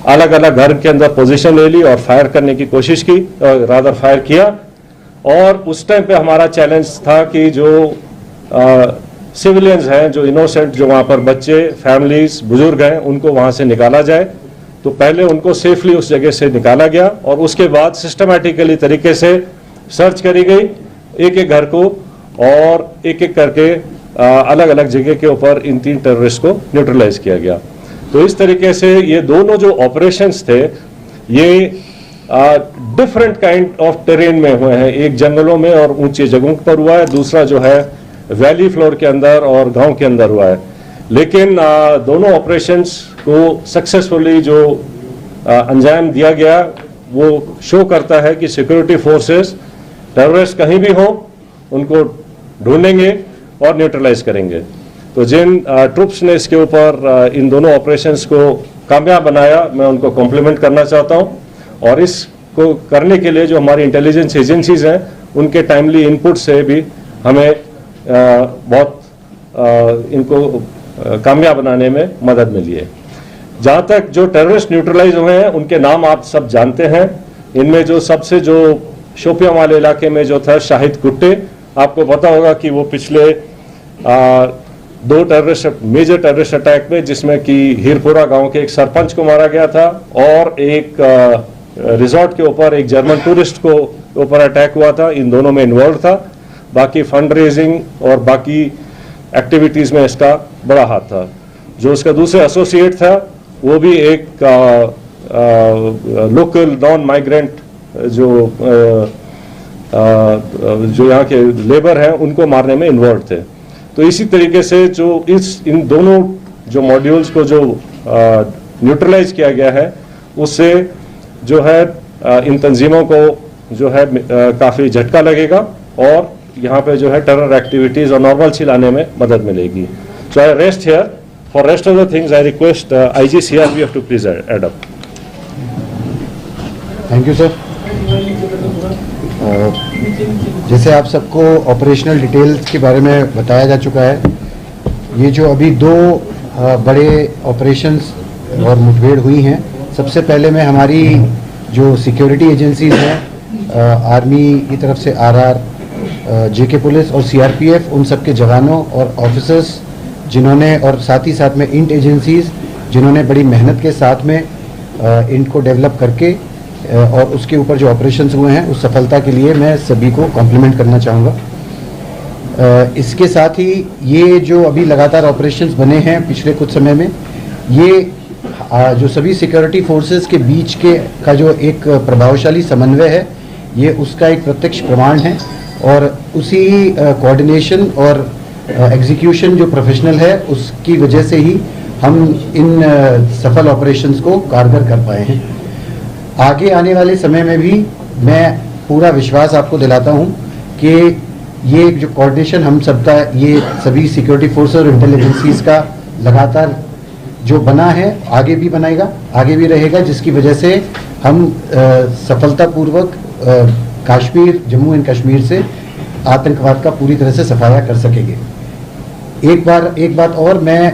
अलग अलग घर के अंदर पोजीशन ले ली और फायर करने की कोशिश की, रादर फायर किया। और उस टाइम पे हमारा चैलेंज था कि जो सिविलियंस हैं, जो इनोसेंट, जो वहाँ पर बच्चे, फैमिलीज, बुजुर्ग हैं, उनको वहाँ से निकाला जाए। तो पहले उनको सेफली उस जगह से निकाला गया और उसके बाद सिस्टमैटिकली तरीके से सर्च करी गई एक एक घर को, और एक एक करके अलग अलग जगह के ऊपर इन 3 टेररिस्ट को न्यूट्रलाइज किया गया। तो इस तरीके से ये दोनों जो ऑपरेशंस थे ये डिफरेंट काइंड ऑफ टेरेन में हुए हैं। एक जंगलों में और ऊंची जगहों पर हुआ है, दूसरा जो है वैली फ्लोर के अंदर और गांव के अंदर हुआ है। लेकिन दोनों ऑपरेशंस को सक्सेसफुली जो अंजाम दिया गया वो शो करता है कि सिक्योरिटी फोर्सेस टेररिस्ट कहीं भी हो उनको ढूंढेंगे और न्यूट्रलाइज करेंगे। तो जिन ट्रुप्स ने इसके ऊपर इन दोनों ऑपरेशंस को कामयाब बनाया, मैं उनको कॉम्प्लीमेंट करना चाहता हूं। और इसको करने के लिए जो हमारी इंटेलिजेंस एजेंसीज हैं उनके टाइमली इनपुट से भी हमें बहुत इनको कामयाब बनाने में मदद मिली है। जहां तक जो टेररिस्ट न्यूट्रलाइज हुए हैं उनके नाम आप सब जानते हैं। इनमें जो सबसे जो शोपियां वाले इलाके में जो था शाहिद कुट्टे, आपको पता होगा कि वो पिछले 2 मेजर टेररिस्ट अटैक में, जिसमें कि हीरपुरा गांव के एक सरपंच को मारा गया था और एक रिजॉर्ट के ऊपर एक जर्मन टूरिस्ट को ऊपर अटैक हुआ था, इन दोनों में इन्वॉल्व था। बाकी फंड रेजिंग और बाकी एक्टिविटीज में इसका बड़ा हाथ था। जो उसका दूसरा एसोसिएट था वो भी एक लोकल नॉन माइग्रेंट जो यहाँ के लेबर हैं उनको मारने में इन्वॉल्व थे। तो इसी तरीके से जो इन दोनों जो मॉड्यूल्स को जो न्यूट्रलाइज किया गया है उससे जो है इन तंजीमों को जो है काफ़ी झटका लगेगा और यहाँ पे जो है टेरर एक्टिविटीज और नॉर्मलसी लाने में मदद मिलेगी। So I rest here. For rest of the things I request IG CRPF to please add up. Thank you sir. जैसे आप सबको ऑपरेशनल डिटेल्स के बारे में बताया जा चुका है, ये जो अभी 2 बड़े ऑपरेशंस और मुठभेड़ हुई हैं, सबसे पहले में हमारी जो सिक्योरिटी एजेंसीज हैं, आर्मी की तरफ से RR, JK पुलिस और CRPF, उन सब के जवानों और ऑफिसर्स जिन्होंने, और साथ ही साथ में इंट एजेंसीज जिन्होंने बड़ी मेहनत के साथ में इंट को डेवलप करके और उसके ऊपर जो ऑपरेशंस हुए हैं उस सफलता के लिए मैं सभी को कॉम्प्लीमेंट करना चाहूँगा। इसके साथ ही ये जो अभी लगातार ऑपरेशंस बने हैं पिछले कुछ समय में, ये जो सभी सिक्योरिटी फोर्सेस के बीच के का जो एक प्रभावशाली समन्वय है, ये उसका एक प्रत्यक्ष प्रमाण है। और उसी कोऑर्डिनेशन और एग्जीक्यूशन जो प्रोफेशनल है उसकी वजह से ही हम इन सफल ऑपरेशंस को कारगर कर पाए हैं। आगे आने वाले समय में भी मैं पूरा विश्वास आपको दिलाता हूं कि ये जो कोऑर्डिनेशन हम सबका, ये सभी सिक्योरिटी फोर्स और इंटेलिजेंसीज का लगातार जो बना है आगे भी बनेगा, आगे भी रहेगा, जिसकी वजह से हम सफलतापूर्वक कश्मीर, जम्मू एंड कश्मीर से आतंकवाद का पूरी तरह से सफाया कर सकेंगे। एक बात और, मैं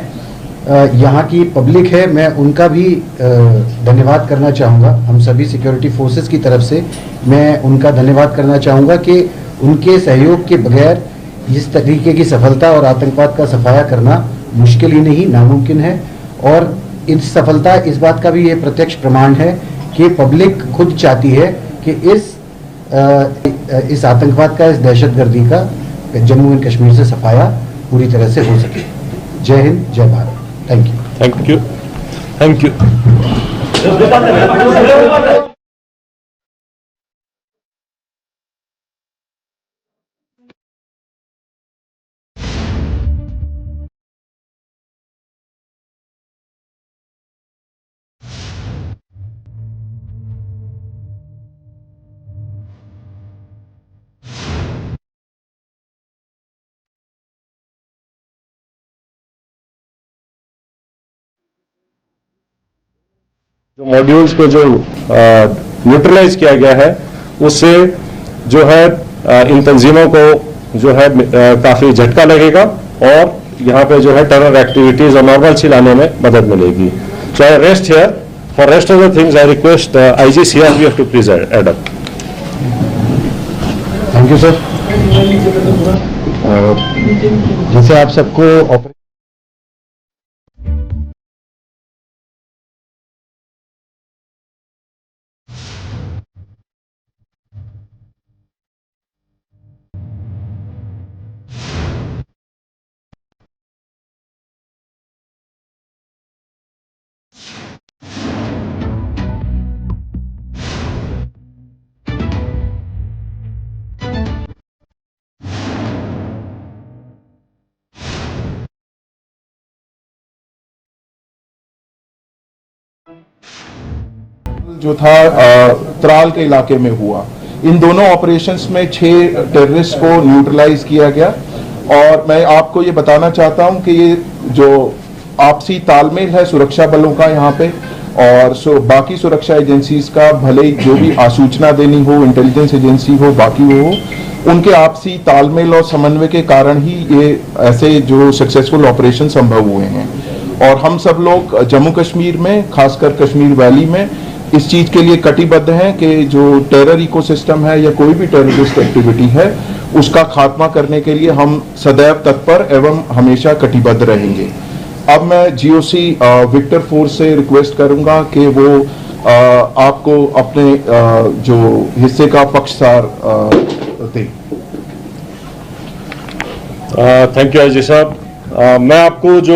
यहाँ की पब्लिक है, मैं उनका भी धन्यवाद करना चाहूँगा। हम सभी सिक्योरिटी फोर्सेस की तरफ से मैं उनका धन्यवाद करना चाहूँगा कि उनके सहयोग के बगैर इस तरीके की सफलता और आतंकवाद का सफाया करना मुश्किल ही नहीं, नामुमकिन है। और इस सफलता इस बात का भी ये प्रत्यक्ष प्रमाण है कि पब्लिक खुद चाहती है कि इस आतंकवाद का, इस दहशतगर्दी का जम्मू एंड कश्मीर से सफाया पूरी तरह से हो सके। जय हिंद, जय Bharat. Thank you. Thank you. Thank you. जो मॉड्यूल्स को जो न्यूट्रलाइज किया गया है उससे जो है इन तंजीमों को जो है काफ़ी झटका लगेगा और यहाँ पे जो है टेरर एक्टिविटीज और नॉर्मलसी लाने में मदद मिलेगी। So I rest here. For rest of the things, I request IG CRPF to please add up. Thank you sir. जैसे आप सबको जो था त्राल के इलाके में हुआ, इन दोनों ऑपरेशंस में 6 टेररिस्ट को न्यूट्रलाइज किया गया। और मैं आपको ये बताना चाहता हूं कि ये जो आपसी तालमेल है सुरक्षा बलों का यहाँ पे और बाकी सुरक्षा एजेंसीज का, भले ही जो भी आसूचना देनी हो, इंटेलिजेंस एजेंसी हो, बाकी हो, उनके आपसी तालमेल और समन्वय के कारण ही ये ऐसे जो सक्सेसफुल ऑपरेशन संभव हुए हैं। और हम सब लोग जम्मू कश्मीर में, खासकर कश्मीर वैली में इस चीज के लिए कटिबद्ध हैं कि जो टेरर इकोसिस्टम है या कोई भी टेररिस्ट एक्टिविटी है उसका खात्मा करने के लिए हम सदैव तत्पर एवं हमेशा कटिबद्ध रहेंगे। अब मैं जीओसी विक्टर फोर्स से रिक्वेस्ट करूंगा कि वो आपको अपने जो हिस्से का पक्षसार दें। थैंक यू अजय साहब। मैं आपको जो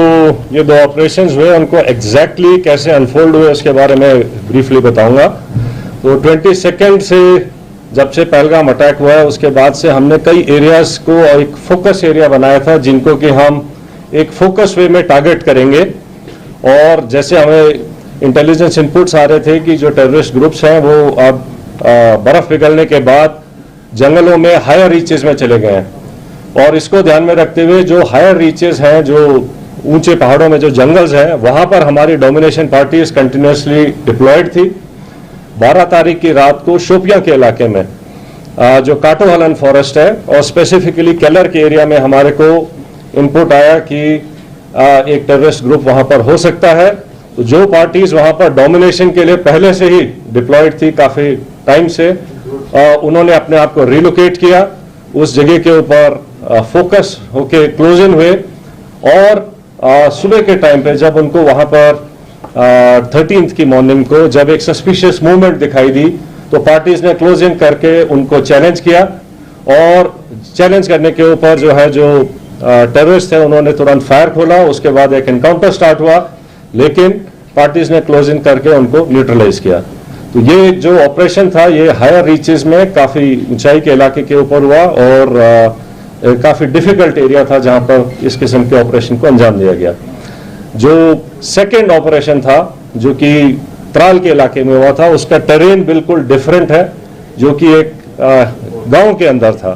ये 2 ऑपरेशंस हुए उनको एग्जैक्टली कैसे अनफोल्ड हुए उसके बारे में ब्रीफली बताऊंगा। तो 22 से जब से पहलगाम अटैक हुआ है उसके बाद से हमने कई एरियाज को एक फोकस एरिया बनाया था जिनको कि हम एक फोकस वे में टारगेट करेंगे। और जैसे हमें इंटेलिजेंस इनपुट्स आ रहे थे कि जो टेररिस्ट ग्रुप्स हैं वो अब बर्फ पिघलने के बाद जंगलों में हायर रीचेस में चले गए हैं। और इसको ध्यान में रखते हुए जो हायर रीचेस हैं, जो ऊंचे पहाड़ों में जो जंगल्स हैं, वहां पर हमारी डोमिनेशन पार्टीज कंटिन्यूसली डिप्लॉयड थी। 12 तारीख की रात को शोपियां के इलाके में जो काटोहलन फॉरेस्ट है और स्पेसिफिकली केलर के एरिया में हमारे को इनपुट आया कि एक टेररिस्ट ग्रुप वहां पर हो सकता है। तो जो पार्टीज वहां पर डोमिनेशन के लिए पहले से ही डिप्लॉयड थी काफी टाइम से, उन्होंने अपने आप को रिलोकेट किया, उस जगह के ऊपर फोकस होके क्लोज इन हुए। और सुबह के टाइम पे जब उनको वहां पर 13th की मॉर्निंग को जब एक सस्पिशियस मूवमेंट दिखाई दी तो पार्टीज ने क्लोज इन करके उनको चैलेंज किया। और चैलेंज करने के ऊपर जो है जो टेररिस्ट थे उन्होंने तुरंत फायर खोला। उसके बाद एक एनकाउंटर स्टार्ट हुआ, लेकिन पार्टीज ने क्लोज इन करके उनको न्यूट्रलाइज किया। तो ये जो ऑपरेशन था ये हायर रीचेस में काफी ऊंचाई के इलाके के ऊपर हुआ और काफी डिफिकल्ट एरिया था जहां पर इस किस्म के ऑपरेशन को अंजाम दिया गया। जो सेकेंड ऑपरेशन था जो कि त्राल के इलाके में हुआ था, उसका टेरेन बिल्कुल डिफरेंट है, जो कि एक गांव के अंदर था।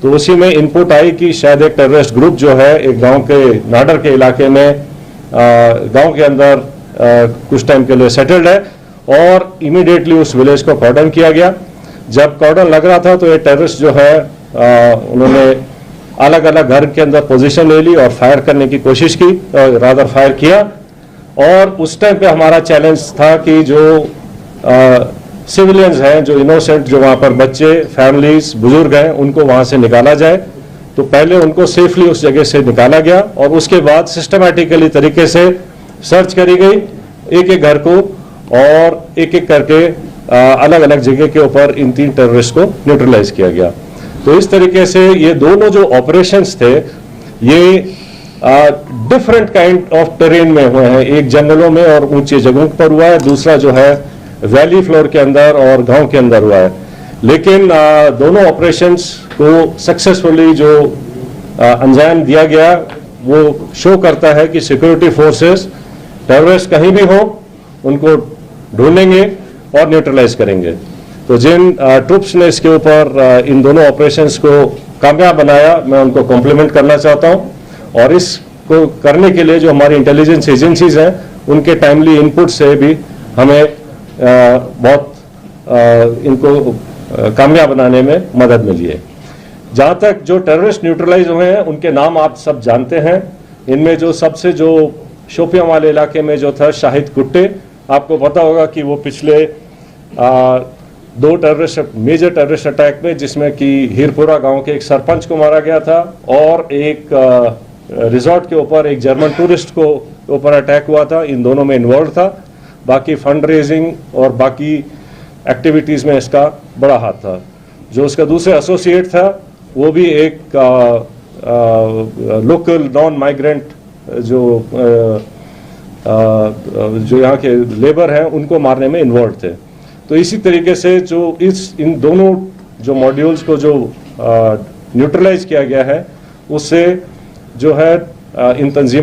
तो उसी में इनपुट आई कि शायद एक टेररिस्ट ग्रुप जो है एक गांव के नाडर के इलाके में गांव के अंदर कुछ टाइम के लिए सेटल्ड है। और इमीडिएटली उस विलेज को कॉर्डन किया गया। जब कॉर्डन लग रहा था तो ये टेररिस्ट जो है उन्होंने अलग अलग घर के अंदर पोजीशन ले ली और फायर करने की कोशिश की, रादर फायर किया। और उस टाइम पे हमारा चैलेंज था कि जो सिविलियंस हैं, जो इनोसेंट, जो वहां पर बच्चे, फैमिलीज, बुजुर्ग हैं, उनको वहां से निकाला जाए। तो पहले उनको सेफली उस जगह से निकाला गया और उसके बाद सिस्टमैटिकली तरीके से सर्च करी गई एक एक घर को और एक एक करके अलग अलग जगह के ऊपर इन 3 टेररिस्ट को न्यूट्रलाइज किया गया। तो इस तरीके से ये दोनों जो ऑपरेशंस थे ये डिफरेंट काइंड ऑफ टेरेन में हुए हैं। एक जंगलों में और ऊंची जगहों पर हुआ है, दूसरा जो है वैली फ्लोर के अंदर और गांव के अंदर हुआ है। लेकिन दोनों ऑपरेशंस को सक्सेसफुली जो अंजाम दिया गया वो शो करता है कि सिक्योरिटी फोर्सेस टेररिस्ट कहीं भी हो उनको ढूंढेंगे और न्यूट्रलाइज करेंगे। तो जिन ट्रूप्स ने इसके ऊपर इन दोनों ऑपरेशंस को कामयाब बनाया, मैं उनको कॉम्प्लीमेंट करना चाहता हूं। और इसको करने के लिए जो हमारी इंटेलिजेंस एजेंसीज हैं उनके टाइमली इनपुट से भी हमें बहुत इनको कामयाब बनाने में मदद मिली है। जहां तक जो टेररिस्ट न्यूट्रलाइज हुए हैं उनके नाम आप सब जानते हैं। इनमें जो सबसे जो शोपियां वाले इलाके में जो था शाहिद कुट्टे, आपको पता होगा कि वो पिछले दो मेजर टेररिस्ट अटैक में, जिसमें कि हीरपुरा गांव के एक सरपंच को मारा गया था और एक रिजॉर्ट के ऊपर एक जर्मन टूरिस्ट को ऊपर अटैक हुआ था, इन दोनों में इन्वॉल्व था। बाकी फंड रेजिंग और बाकी एक्टिविटीज़ में इसका बड़ा हाथ था। जो उसका दूसरा एसोसिएट था वो भी एक लोकल नॉन माइग्रेंट जो यहाँ के लेबर हैं उनको मारने में इन्वॉल्व थे। तो इसी तरीके से जो इन दोनों जो मॉड्यूल्स को जो न्यूट्रलाइज किया गया है, उससे जो है इन तंजीमों